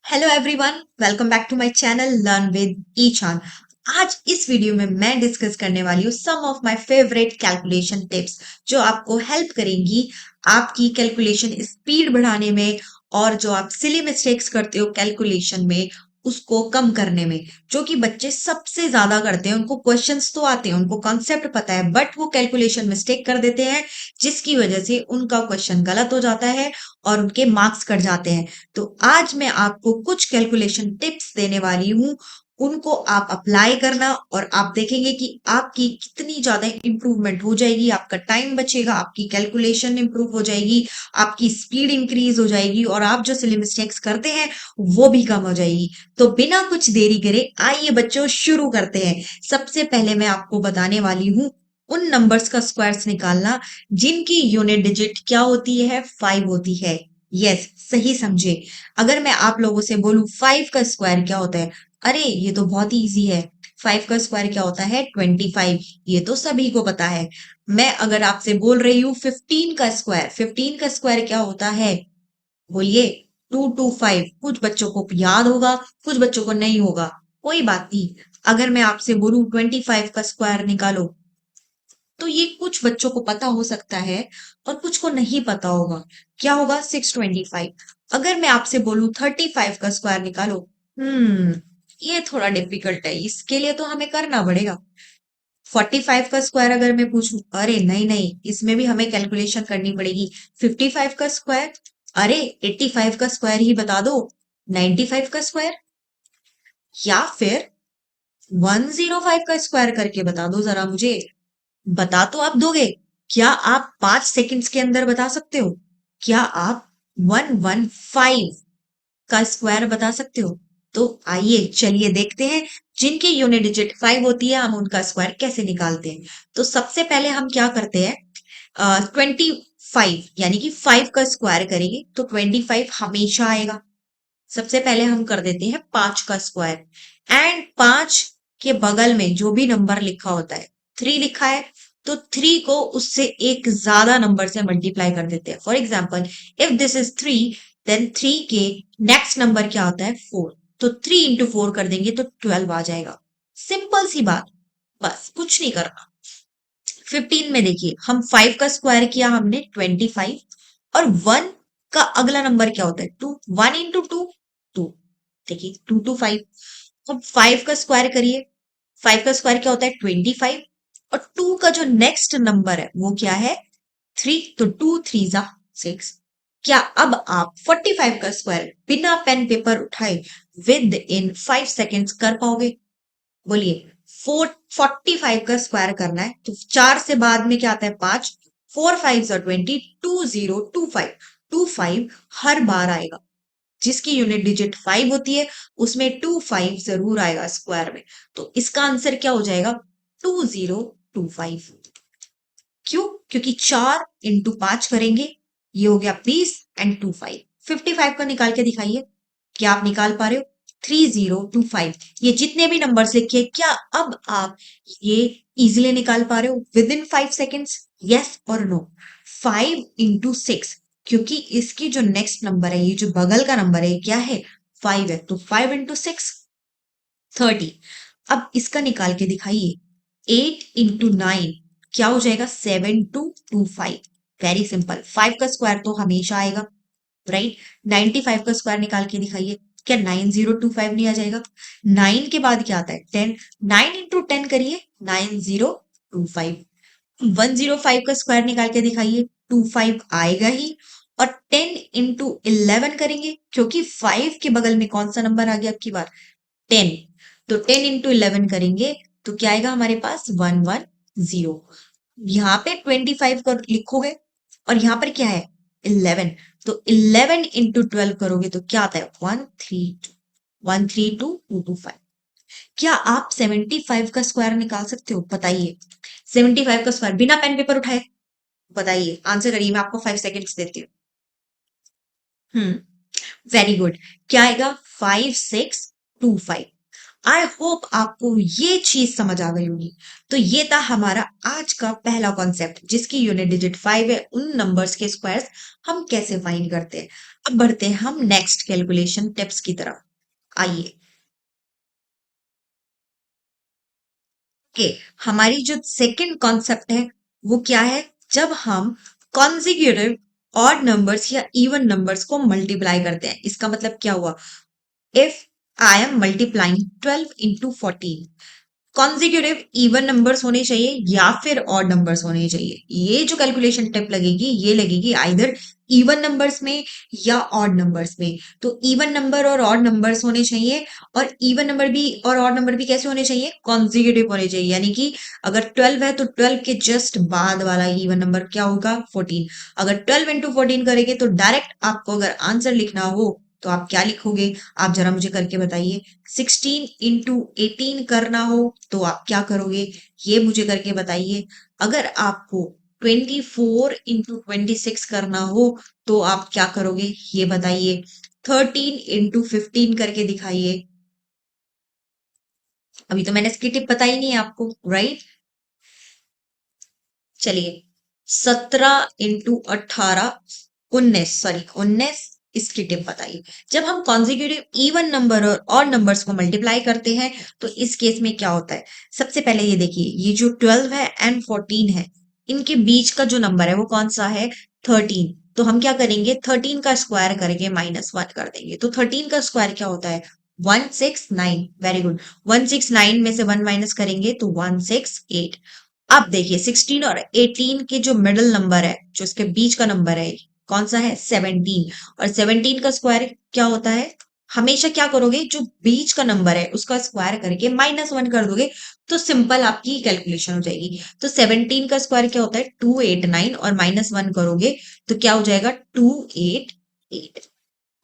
Hello everyone, welcome back to my channel learn with Ishan. आज इस video में मैं डिस्कस करने वाली हूँ some of my favourite calculation tips जो आपको हेल्प करेंगी आपकी कैलकुलेशन स्पीड बढ़ाने में और जो आप सिली मिस्टेक्स करते हो कैलकुलेशन में उसको कम करने में। जो कि बच्चे सबसे ज्यादा करते हैं, उनको क्वेश्चंस तो आते हैं, उनको कॉन्सेप्ट पता है, बट वो कैलकुलेशन मिस्टेक कर देते हैं जिसकी वजह से उनका क्वेश्चन गलत हो जाता है और उनके मार्क्स कट जाते हैं। तो आज मैं आपको कुछ कैलकुलेशन टिप्स देने वाली हूँ, उनको आप अप्लाई करना और आप देखेंगे कि आपकी कितनी ज्यादा इंप्रूवमेंट हो जाएगी, आपका टाइम बचेगा, आपकी कैलकुलेशन इंप्रूव हो जाएगी, आपकी स्पीड इंक्रीज हो जाएगी और आप जो सिली मिस्टेक्स करते हैं वो भी कम हो जाएगी। तो बिना कुछ देरी करे आइए बच्चों शुरू करते हैं। सबसे पहले मैं आपको बताने वाली हूँ उन नंबर्स का स्क्वायर्स निकालना जिनकी यूनिट डिजिट क्या होती है, 5 होती है। यस, सही समझे। अगर मैं आप लोगों से बोलूं 5 का स्क्वायर क्या होता है, अरे ये तो बहुत ही इजी है। 5 का स्क्वायर क्या होता है, 25। ये तो सभी को पता है। मैं अगर आपसे बोल रही हूँ 15 का स्क्वायर, 15 का स्क्वायर क्या होता है, बोलिए। 225। कुछ बच्चों को याद होगा, कुछ बच्चों को नहीं होगा, कोई बात नहीं। अगर मैं आपसे बोलूं 25 का स्क्वायर निकालो, तो ये कुछ बच्चों को पता हो सकता है और कुछ को नहीं पता होगा। क्या होगा, 625। अगर मैं आपसे बोलूं 35 का स्क्वायर निकालो, ये थोड़ा डिफिकल्ट है, इसके लिए तो हमें करना पड़ेगा। 45 का स्क्वायर अगर मैं पूछूं, अरे नहीं नहीं, इसमें भी हमें कैलकुलेशन करनी पड़ेगी। 55 का स्क्वायर, अरे 85 का स्क्वायर ही बता दो। 95 का स्क्वायर, या फिर 105 का स्क्वायर करके बता दो जरा मुझे। बता तो आप दोगे, क्या आप 5 सेकंड्स के अंदर बता सकते हो? क्या आप 115 का स्क्वायर बता सकते हो? तो आइए चलिए देखते हैं, जिनकी यूनिट डिजिट 5 होती है हम उनका स्क्वायर कैसे निकालते हैं। तो सबसे पहले हम क्या करते हैं, 25 यानी कि 5 का स्क्वायर करेंगे तो 25 हमेशा आएगा। सबसे पहले हम कर देते हैं 5 का स्क्वायर, एंड 5 के बगल में जो भी नंबर लिखा होता है, 3 लिखा है, तो 3 को उससे एक ज्यादा नंबर से मल्टीप्लाई कर देते हैं। For example, if this is 3, then 3 के नेक्स्ट नंबर क्या होता है, 4। तो 3 इंटू 4 कर देंगे तो 12 आ जाएगा। सिंपल सी बात, बस कुछ नहीं करना। 15 में देखिए, हम 5 का स्क्वायर किया हमने 25, और 1 का अगला नंबर क्या होता है, 2। 1 इंटू 2, 2। देखिए 2 टू 5। अब 5 का स्क्वायर करिए, 5 का स्क्वायर क्या होता है, 25, और 2 का जो नेक्स्ट नंबर है वो क्या है, 3। तो 2 3 जा 6। क्या अब आप 45 का स्क्वायर बिना पेन पेपर उठाए विद इन 5 सेकेंड्स कर पाओगे? बोलिए। 45 का स्क्वायर करना है तो 4 से बाद में क्या आता है, 5। 4 5 20, 2025। 25 हर बार आएगा, जिसकी यूनिट डिजिट 5 होती है उसमें 25 जरूर आएगा स्क्वायर में। तो इसका आंसर क्या हो जाएगा, 2025। क्यों? क्योंकि 4 इंटू 5 करेंगे, ये हो गया 20, एंड 25। 55 का निकाल के दिखाइए, क्या आप निकाल पा रहे हो? 3025। ये जितने भी नंबर लिखे, क्या अब आप ये इजिली निकाल पा रहे हो विद इन 5 सेकेंड्स? यस और नो? 5 इंटू 6, क्योंकि इसकी जो नेक्स्ट नंबर है, ये जो बगल का नंबर है, क्या है, 5 है, तो 5 इंटू 6, 30। अब इसका निकाल के दिखाइए, 8 इंटू 9 क्या हो जाएगा, 7225। वेरी सिंपल, 5 का स्क्वायर तो हमेशा आएगा, राइट। 95 का स्क्वायर निकाल के दिखाइए, क्या 9025 नहीं आ जाएगा? 9 के बाद क्या आता है, 10। 9 इंटू 10 करिए, 9025। 105 का स्क्वायर निकाल के दिखाइए, 25 आएगा ही। और 10 इंटू 11 करेंगे, क्योंकि 5 के बगल में कौन सा नंबर आ गया आपकी बार, 10। तो 10 इंटू 11 करेंगे तो क्या आएगा हमारे पास, 110। यहाँ पे 25 कर लिखोगे और यहाँ पर क्या है, 11। तो 11 इंटू 12 करोगे तो क्या आता है, 132। 132 225। क्या आप 75 का स्क्वायर निकाल सकते हो, बताइए। 75 का स्क्वायर बिना पेन पेपर उठाए बताइए, आंसर करिए, मैं आपको 5 सेकेंड्स देती हूँ। Very good. क्या आएगा, 5625। आई होप आपको ये चीज समझ आ गई होगी। तो ये था हमारा आज का पहला कॉन्सेप्ट जिसकी यूनिट डिजिट 5 है। उन नंबर्स के स्क्वायर्स हम कैसे फाइंड करते हैं। अब बढ़ते हैं हम नेक्स्ट कैलकुलेशन टिप्स की तरफ। आइए। ओके, हमारी जो सेकंड कॉन्सेप्ट है वो क्या है। जब हम कॉन्जिक्यूटिव ऑड नंबर्स या इवन नंबर्स को मल्टीप्लाई करते हैं, इसका मतलब क्या हुआ। If I am multiplying 12 into 14, consecutive even numbers होने चाहिए या फिर ऑड नंबर्स होने चाहिए। ये जो कैलकुलेशन टिप लगेगी ये लगेगी आइदर इवन नंबर्स में या ऑड नंबर्स में। तो इवन नंबर और ऑड नंबर्स होने चाहिए। और इवन नंबर भी और ऑड नंबर भी कैसे होने चाहिए, कॉन्जिक्यूटिव होने चाहिए। यानी कि अगर 12 है तो 12 के जस्ट बाद वाला इवन नंबर क्या होगा, 14। अगर 12 इंटू 14 करेंगे तो डायरेक्ट आपको अगर आंसर लिखना हो तो आप क्या लिखोगे, आप जरा मुझे करके बताइए। 16 इंटू 18 करना हो तो आप क्या करोगे, ये मुझे करके बताइए। अगर आपको 24 इंटू 26 करना हो तो आप क्या करोगे, ये बताइए। 13 इंटू 15 करके दिखाइए। अभी तो मैंने इसकी टिप बताई नहीं है आपको, राइट। चलिए, 17 इंटू 18, 19, सॉरी 19, इसकी टिप बताइए। जब हम कॉन्जिक्यूटिव इवन नंबर और ऑड नंबर्स को मल्टीप्लाई करते हैं तो इस केस में क्या होता है। सबसे पहले ये देखिए, ये जो 12 है एंड 14 है, इनके बीच का जो नंबर है वो कौन सा है, 13। तो हम क्या करेंगे, 13 का स्क्वायर करके -1 कर देंगे। तो 13 का स्क्वायर क्या होता है, 169। Very good. 169 में से 1 माइनस करेंगे तो 168। अब देखिए 16 और 18 के जो मिडल नंबर है, जो इसके बीच का नंबर है, कौन सा है, 17। और 17 का स्क्वायर क्या होता है, हमेशा क्या करोगे, जो बीच का नंबर है उसका स्क्वायर करके -1 कर दोगे तो सिंपल आपकी कैलकुलेशन हो जाएगी। तो 17 का स्क्वायर क्या होता है, 289, और -1 करोगे तो क्या हो जाएगा, 288।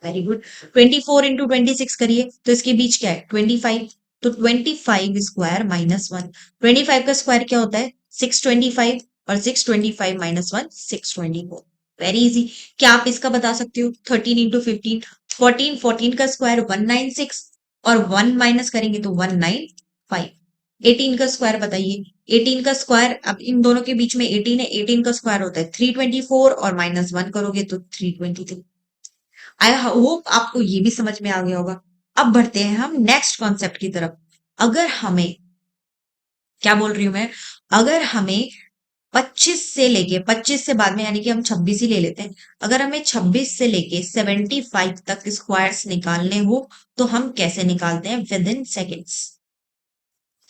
Very good. 24 इंटू 26 करिए तो इसके बीच क्या है, 25। तो 25 स्क्वायर -1, 25 का स्क्वायर क्या होता है, 625। और 625 -1, 624। Very easy. क्या आप इसका बता सकते हो, 13 इंटू 15, 14, 14 का स्क्वायर 196, और 1 माइनस करेंगे तो 195। 18 का स्क्वायर बताइए। 18 का स्क्वायर, अब इन दोनों के बीच में 18 है, 18 का स्क्वायर होता है 324, और -1 करोगे तो 323। आई होप आपको ये भी समझ में आ गया होगा। अब बढ़ते हैं हम नेक्स्ट कॉन्सेप्ट की तरफ। अगर हमें, क्या बोल रही हूं मैं, अगर हमें 25 से लेके, 25 से बाद में यानी कि हम 26 ही ले लेते हैं। अगर हमें 26 से लेके 75 तक स्क्वायर्स निकालने हो तो हम कैसे निकालते हैं, विद इन सेकेंड्स।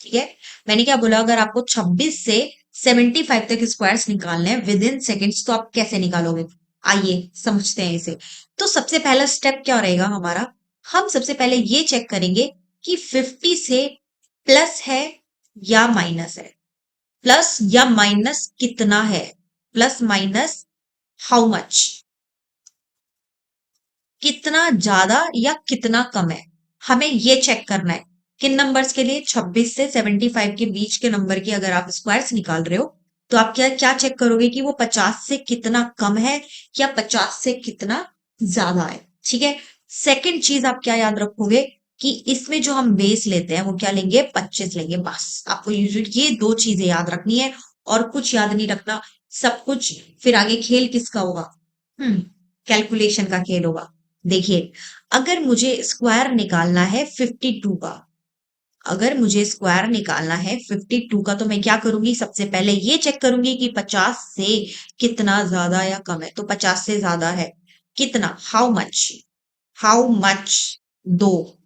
ठीक है, मैंने क्या बोला, अगर आपको 26 से 75 तक स्क्वायर्स निकालने हैं विद इन सेकेंड्स तो आप कैसे निकालोगे। आइए समझते हैं इसे। तो सबसे पहला स्टेप क्या रहेगा हमारा, हम सबसे पहले ये चेक करेंगे कि 50 से प्लस है या माइनस है। प्लस या माइनस कितना है, प्लस माइनस हाउ मच, कितना ज्यादा या कितना कम है, हमें ये चेक करना है। किन नंबर्स के लिए, 26 से 75 के बीच के नंबर की अगर आप स्क्वायर्स निकाल रहे हो तो आप क्या क्या चेक करोगे कि वो 50 से कितना कम है या 50 से कितना ज्यादा है। ठीक है। सेकंड चीज आप क्या याद रखोगे कि इसमें जो हम बेस लेते हैं वो क्या लेंगे, 25 लेंगे। बस आपको यूजुअली ये दो चीजें याद रखनी है और कुछ याद नहीं रखना। सब कुछ फिर आगे खेल किसका होगा, कैलकुलेशन का खेल होगा। देखिए, अगर मुझे स्क्वायर निकालना है 52 का, अगर मुझे स्क्वायर निकालना है 52 का तो मैं क्या करूंगी, सबसे पहले ये चेक करूंगी कि 50 से कितना ज्यादा या कम है। तो 50 से ज्यादा है, कितना, हाउ मच, हाउ मच, दो।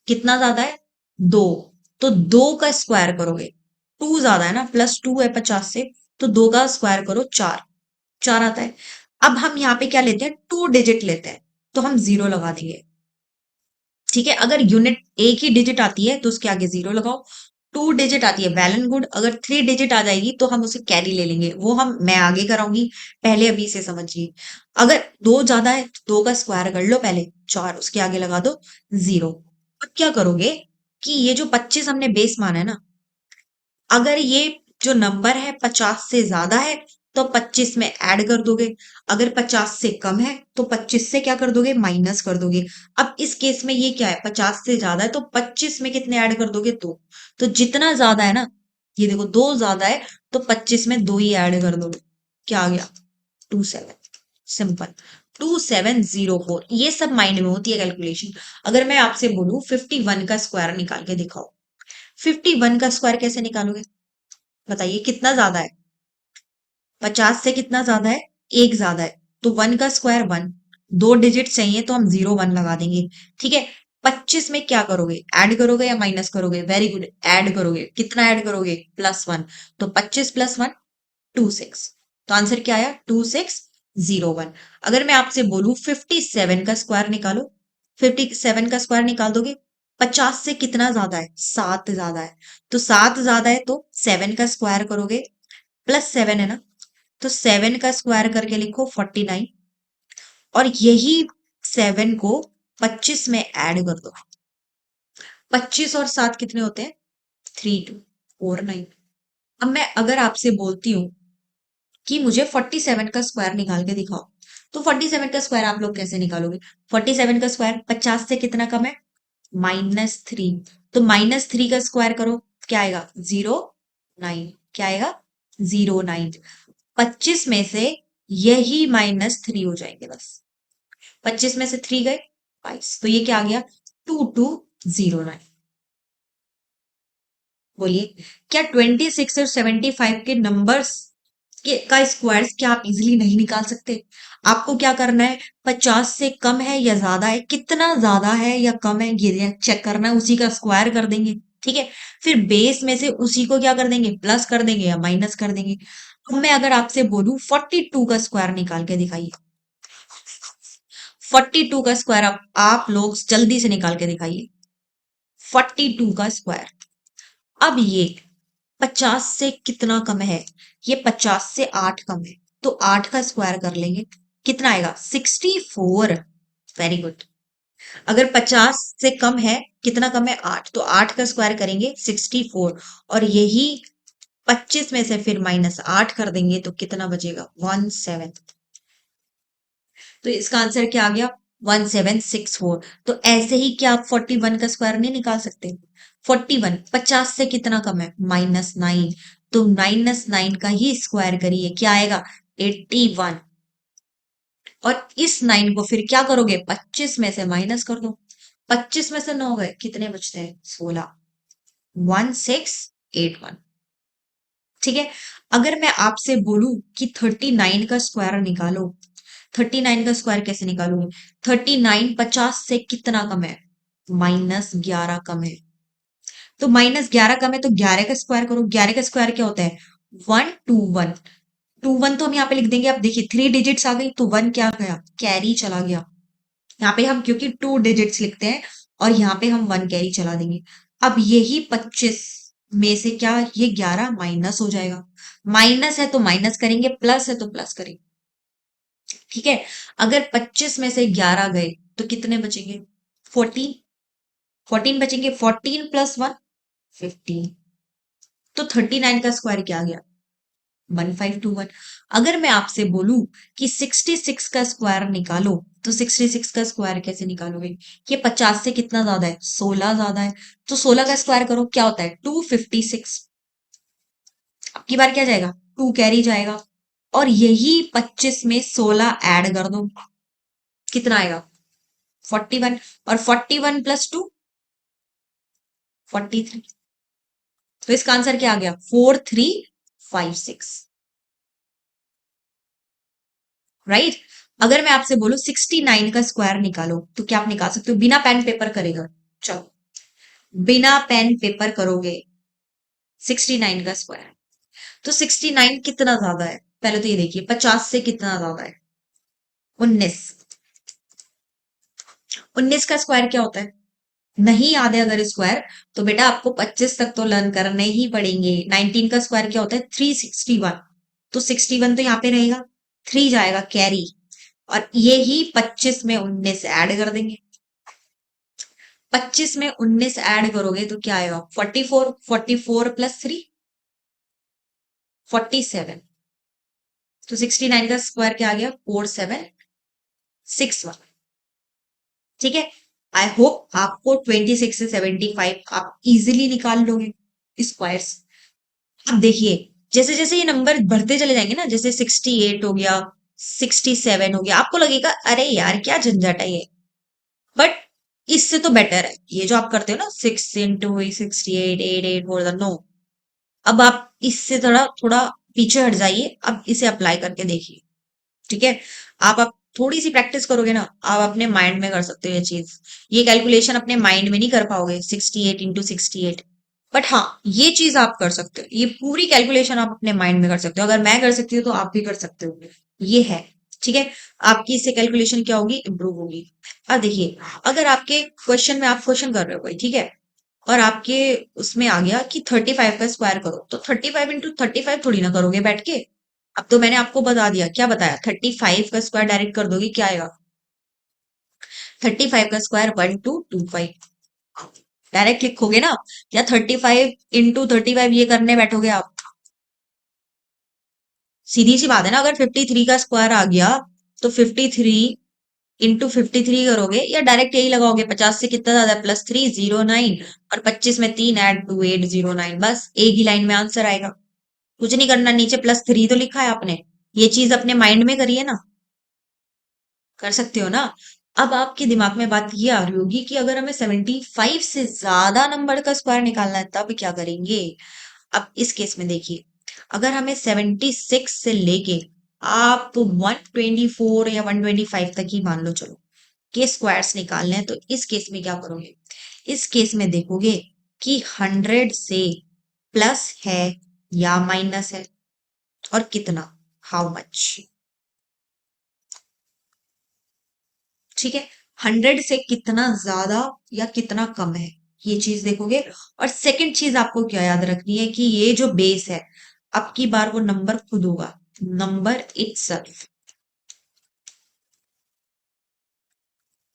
कितना ज्यादा है, दो। तो दो का स्क्वायर करोगे, टू ज्यादा है ना, +2 है 50 से, तो दो का स्क्वायर करो, चार। चार आता है। अब हम यहाँ पे क्या लेते हैं, टू डिजिट लेते हैं, तो हम जीरो लगा देंगे। ठीक है, अगर यूनिट एक ही डिजिट आती है तो उसके आगे जीरो लगाओ। टू डिजिट आती है, वेल एंड गुड। अगर थ्री डिजिट आ जाएगी तो हम उसे कैरी ले लेंगे, वो हम मैं आगे कराऊंगी, पहले अभी से समझिए। अगर दो ज्यादा है तो दो का स्क्वायर कर लो पहले, चार, उसके आगे लगा दो जीरो। अब क्या करोगे कि ये जो 25 हमने बेस माना है ना, अगर ये जो नंबर है 50 से ज्यादा है तो 25 में ऐड कर दोगे। अगर 50 से कम है तो 25 से क्या कर दोगे, माइनस कर दोगे। अब इस केस में ये क्या है, 50 से ज्यादा है तो 25 में कितने ऐड कर दोगे, दो। तो जितना ज्यादा है ना, ये देखो दो ज्यादा है तो 25 में दो ही ऐड कर दोगे। क्या आ गया, 27। सिंपल, 2704। ये सब माइंड में होती है कैलकुलेशन। अगर मैं आपसे बोलूं 51 का स्क्वायर निकाल के दिखाओ, 51 का स्क्वायर कैसे निकालोगे, बताइए कितना ज्यादा है, 50 से कितना ज्यादा है, एक ज्यादा है। तो 1 का स्क्वायर 1, दो डिजिट चाहिए तो हम 01 लगा देंगे। ठीक है, 25 में क्या करोगे, ऐड करोगे या माइनस करोगे, वेरी गुड, ऐड करोगे। कितना ऐड करोगे, +1। तो 25 + 1 26। तो आंसर क्या आया, 2601। अगर मैं आपसे बोलूं 57 का स्क्वायर निकालो, 57 का स्क्वायर निकाल दोगे। 50 से कितना ज्यादा है, 7 ज्यादा है। तो 7 ज्यादा है तो 7 का स्क्वायर करोगे, +7 है ना, तो 7 का स्क्वायर करके लिखो 49। और यही 7 को 25 में ऐड कर दो। 25 और 7 कितने होते हैं, 3249। अब मैं अगर आपसे बोलती हूँ कि मुझे 47 का स्क्वायर निकाल के दिखाओ, तो 47 का स्क्वायर आप लोग कैसे निकालोगे। 47 का स्क्वायर 50 से कितना कम है, -3। तो -3 का स्क्वायर करो, क्या आएगा, 09। क्या आएगा, 09। 25 में से यही -3 हो जाएंगे बस। 25 में से 3 गए, 22। तो ये क्या आ गया, 2209। बोलिए, क्या 26 और 75 के नंबर्स के का स्क्वायर्स क्या आप इजीली नहीं निकाल सकते। आपको क्या करना है, 50 से कम है या ज्यादा है, कितना ज्यादा है या कम है, ये चेक करना है, उसी का स्क्वायर कर देंगे। ठीक है, फिर बेस में से उसी को क्या कर देंगे, प्लस कर देंगे या माइनस कर देंगे। अब मैं अगर आपसे बोलूं 42 का स्क्वायर निकाल के दिखाइए, 42 का स्क्वायर आप लोग जल्दी से निकाल के दिखाइए। 42 का स्क्वायर, अब ये 50 से कितना कम है, ये 50 से 8 कम है, तो 8 का स्क्वायर कर लेंगे, कितना आएगा, 64। Very good. अगर 50 से कम है, कितना कम है, 8, तो 8 का स्क्वायर करेंगे 64। और यही 25 में से फिर -8 कर देंगे तो कितना बचेगा, 17। तो इसका आंसर क्या आ गया, 1764। तो ऐसे ही क्या आप 41 का स्क्वायर नहीं निकाल सकते। 41 50 से कितना कम है, -9। तो -9 का ही स्क्वायर करिए, क्या आएगा, 81। और इस 9 को फिर क्या करोगे, 25 में से माइनस कर दो। 25 में से 9 गए, कितने बचते हैं, 16। 1681। ठीक है, अगर मैं आपसे बोलूं कि 39 का स्क्वायर निकालो, 39 का स्क्वायर कैसे निकालूंगी। 39 50 से कितना कम है, -11 कम है। तो -11 कम है तो 11 का स्क्वायर करो। 11 का स्क्वायर क्या होता है, 121। 21 तो हम यहाँ पे लिख देंगे। आप देखिए 3 डिजिट्स आ गई तो 1 क्या गया, कैरी चला गया। यहाँ पे हम क्योंकि 2 डिजिट्स लिखते हैं और यहाँ पे हम 1 कैरी चला देंगे। अब यही 25 में से क्या, ये 11 माइनस हो जाएगा। माइनस है तो माइनस करेंगे, प्लस है तो प्लस करेंगे। ठीक है, अगर 25 में से 11 गए तो कितने बचेंगे, 14। 14 बचेंगे, 14 + 1 15। तो 39 का स्क्वायर क्या आ गया, 1521। अगर मैं आपसे बोलूं कि 66 का स्क्वायर निकालो, तो 66 का स्क्वायर कैसे निकालोगे। ये 50 से कितना ज्यादा है, 16 ज्यादा है। तो 16 का स्क्वायर करो, क्या होता है, 256। अब की बार क्या जाएगा, 2 कैरी जाएगा। और यही 25 में 16 ऐड कर दो, कितना आएगा, 41। और 41 + 2 43। तो इसका आंसर क्या आ गया, 4356। राइट। अगर मैं आपसे बोलूं 69 का स्क्वायर निकालो, तो क्या आप निकाल सकते हो, बिना पेन पेपर करेगा। चलो, बिना पेन पेपर करोगे 69 का स्क्वायर। तो 69 कितना ज्यादा है, पहले तो ये देखिए 50 से कितना ज्यादा है, 19। 19 का स्क्वायर क्या होता है, नहीं याद है अगर स्क्वायर, तो बेटा आपको 25 तक तो लर्न करने ही पड़ेंगे। 19 का स्क्वायर क्या होता है, 361। तो 61 तो यहाँ पे रहेगा, 3 जाएगा कैरी। और ये ही 25 में 19 ऐड कर देंगे। 25 में 19 ऐड करोगे तो क्या आएगा, 44। 44 + 3 47। तो 69 का स्क्वायर क्या आ गया? 4761। ठीक है। आई होप आपको 26 से 75 आप इजिली निकाल लोगे स्क्वायर्स। अब देखिए, जैसे जैसे ये नंबर बढ़ते चले जाएंगे ना, जैसे 68 हो गया, 67 हो गया, आपको लगेगा अरे यार क्या झंझट है ये। बट इससे तो बेटर है ये जो आप करते हो ना, 6 into 68, 8 8 4 नो। अब आप इससे थोड़ा थोड़ा पीछे हट जाइए, अब इसे अप्लाई करके देखिए। ठीक है। आप थोड़ी सी प्रैक्टिस करोगे ना, आप अपने माइंड में कर सकते हो ये चीज। ये कैलकुलेशन अपने माइंड में नहीं कर पाओगे, 68 into 68। बट हाँ, ये चीज आप कर सकते हो, ये पूरी कैलकुलेशन आप अपने माइंड में कर सकते हो। अगर मैं कर सकती हूँ तो आप भी कर सकते हो। ये है। ठीक है। आपकी इससे कैलकुलेशन क्या होगी? इंप्रूव होगी। अब देखिए, अगर आपके क्वेश्चन में आप क्वेश्चन कर रहे हो कोई, ठीक है, और आपके उसमें आ गया कि 35 का स्क्वायर करो, तो 35 into 35 थोड़ी ना करोगे बैठ के। अब तो मैंने आपको बता दिया, क्या बताया? 35 का स्क्वायर डायरेक्ट कर दोगे, क्या आएगा? 35 का स्क्वायर 1225 डायरेक्ट लिखोगे ना, या 35 into 35 ये करने बैठोगे आप? सीधी सी बात है ना। अगर 53 का स्क्वायर आ गया, तो 53 into 53 करोगे, या डायरेक्ट यही लगाओगे? 50 से कितना ज्यादा है? +3 09, और 25 में 3 ऐड 2809, बस एक ही लाइन में आंसर आएगा। कुछ नहीं करना, नीचे +3 तो लिखा है आपने। ये चीज अपने माइंड में करिए ना। कर सकते हो ना। अब आपके दिमाग में बात ये आ रही होगी कि अगर हमें 75 से ज्यादा नंबर का स्क्वायर निकालना है तब क्या करेंगे? अब इस केस में देखिए, अगर हमें 76 से लेके आप 124 या 125 तक ही मान लो चलो के स्क्वायर्स निकालने हैं, तो इस केस में क्या करोगे? इस केस में देखोगे कि 100 से प्लस है या माइनस है, और कितना, हाउ मच। ठीक है। 100 से कितना ज्यादा या कितना कम है, ये चीज देखोगे। और सेकंड चीज आपको क्या याद रखनी है कि ये जो बेस है, अब की बार वो नंबर खुद होगा, नंबर इटसेल्फ।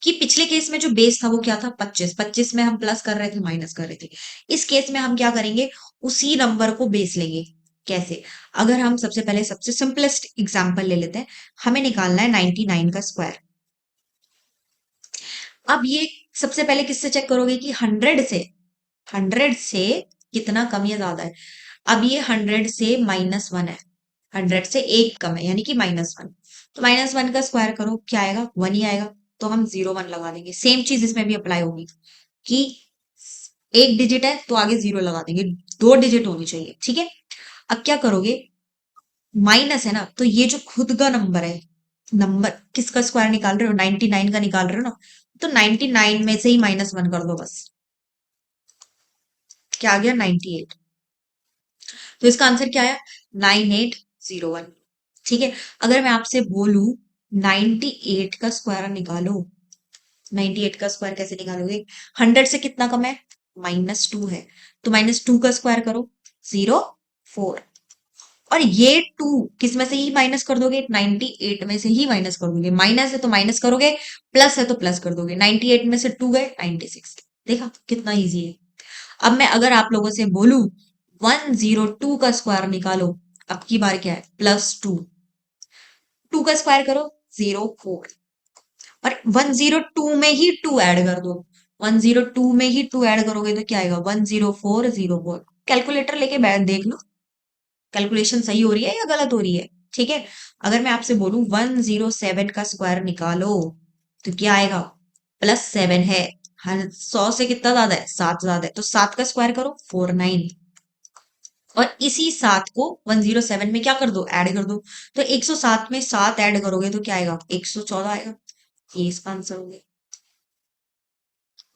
कि पिछले केस में जो बेस था वो क्या था? 25। 25 में हम प्लस कर रहे थे, माइनस कर रहे थे। इस केस में हम क्या करेंगे? उसी नंबर को बेस लेंगे। कैसे? अगर हम सबसे पहले सबसे सिंपलेस्ट एग्जांपल ले लेते हैं। हमें निकालना है 99 का स्क्वायर। अब ये सबसे पहले किससे चेक करोगे कि 100 से कितना कम या ज्यादा है? अब ये 100 से -1 है, 100 से एक कम है, यानी कि -1। तो -1 का स्क्वायर करो, क्या आएगा? 1 ही आएगा। तो हम 01 लगा देंगे। सेम चीज इसमें भी अप्लाई होगी कि एक डिजिट है तो आगे 0 लगा देंगे, 2 डिजिट होनी चाहिए। ठीक है। अब क्या करोगे? माइनस है ना, तो ये जो खुद का नंबर है, नंबर किसका स्क्वायर निकाल रहे हो? 99 का निकाल रहे हो ना, तो 99 में से ही -1 कर दो बस। क्या आ गया? 98। तो इसका आंसर क्या आया? 9801। ठीक है। अगर मैं आपसे बोलूं 98 का स्क्वायर निकालो, 98 का स्क्वायर कैसे निकालोगे? 100 से कितना कम है? -2 है। तो -2 का स्क्वायर करो, 04। और ये 2 किस में से ही माइनस कर दोगे? 98 में से ही माइनस कर दोगे। माइनस है तो माइनस करोगे, प्लस है तो प्लस कर दोगे। 98 में से 2 गए, 96। देखा कितना इजी है। अब मैं अगर आप लोगों से बोलूं 102 का स्क्वायर निकालो, अब की बार क्या है? +2। 2 का स्क्वायर करो, 04। और 102 में ही 2 ऐड कर दो। 102 में ही 2 ऐड करोगे तो क्या आएगा? 10404। कैलकुलेटर लेके बैठ देख लो, कैलकुलेशन सही हो रही है या गलत हो रही है। ठीक है। अगर मैं आपसे बोलूं 107 का स्क्वायर निकालो, तो क्या आएगा? +7 है। हर 100 से कितना ज्यादा है? 7 ज्यादा है, तो 7 का स्क्वायर करो, 49। और इसी 7 को 107 में क्या कर दो? ऐड कर दो। तो 107 में 7 ऐड करोगे तो क्या आएगा? 114 आएगा। ये इसका आंसर हो गया।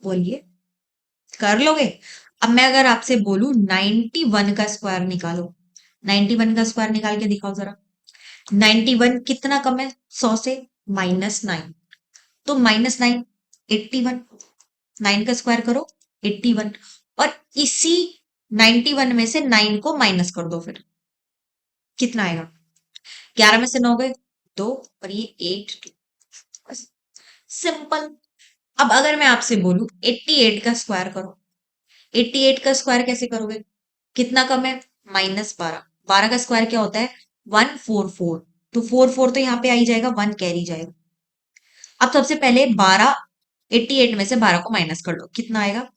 बोलिए, कर लोगे? अब मैं अगर आपसे बोलूं 91 का स्क्वायर निकालो, 91 का स्क्वायर निकाल के दिखाओ जरा। 91 कितना कम है 100 से? -9। तो -9, 81। 9 का स्क्वायर करो, 81। और इसी 91 में से 9 को माइनस कर दो, फिर कितना आएगा? 11 में से 9 गए, 2। और ये 8। बस, सिंपल। अब अगर मैं आपसे बोलूं 88 का स्क्वायर करो, 88 का स्क्वायर कैसे करोगे? कितना कम है? -12। 12 का स्क्वायर क्या होता है? 144। तो 4 4 तो यहाँ पे आ ही जाएगा, 1 कैरी जाएगा। अब सबसे पहले 12, 88 में से 12 को माइनस कर लो, कितना आएगा?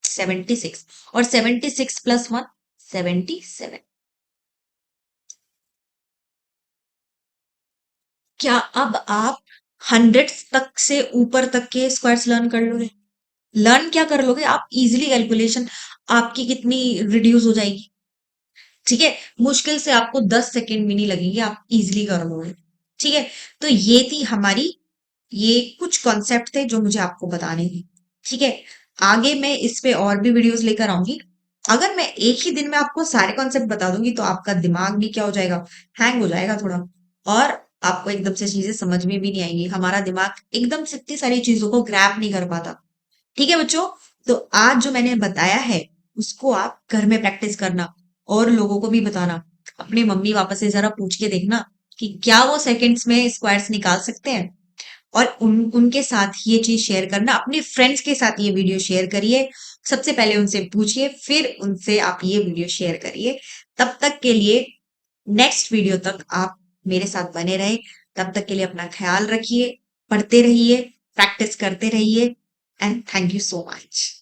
76। और 76 प्लस 1, 77। क्या अब आप हंड्रेड्स तक से ऊपर तक के स्क्वायर्स लर्न कर लोगे? लर्न क्या कर लोगे आप? इजीली कैलकुलेशन आपकी कितनी रिड्यूस हो जाएगी। ठीक है, मुश्किल से आपको 10 सेकेंड भी नहीं लगेंगे, आप इजीली कर लोगे। ठीक है, तो ये थी हमारी, ये कुछ कॉन्सेप्ट थे जो मुझे आपको बताने थे। ठीक है, आगे मैं इस पे और भी वीडियोस लेकर आऊंगी। अगर मैं एक ही दिन में आपको सारे कॉन्सेप्ट बता दूंगी तो आपका दिमाग भी क्या हो जाएगा, हैंग हो जाएगा थोड़ा, और आपको एकदम से चीजें समझ में भी नहीं आएंगी। हमारा दिमाग एकदम से इतनी सारी चीजों को ग्रैब नहीं कर पाता। ठीक है बच्चों, तो आज जो मैंने बताया है उसको आप घर में प्रैक्टिस करना और लोगों को भी बताना। अपने मम्मी पापा से जरा पूछ के देखना कि क्या वो सेकंड्स में स्क्वायर्स निकाल सकते हैं, और उनके साथ ये चीज शेयर करना। अपने फ्रेंड्स के साथ ये वीडियो शेयर करिए। सबसे पहले उनसे पूछिए, फिर उनसे आप ये वीडियो शेयर करिए। तब तक के लिए, नेक्स्ट वीडियो तक आप मेरे साथ बने रहे। तब तक के लिए अपना ख्याल रखिए, पढ़ते रहिए, प्रैक्टिस करते रहिए, and thank you so much.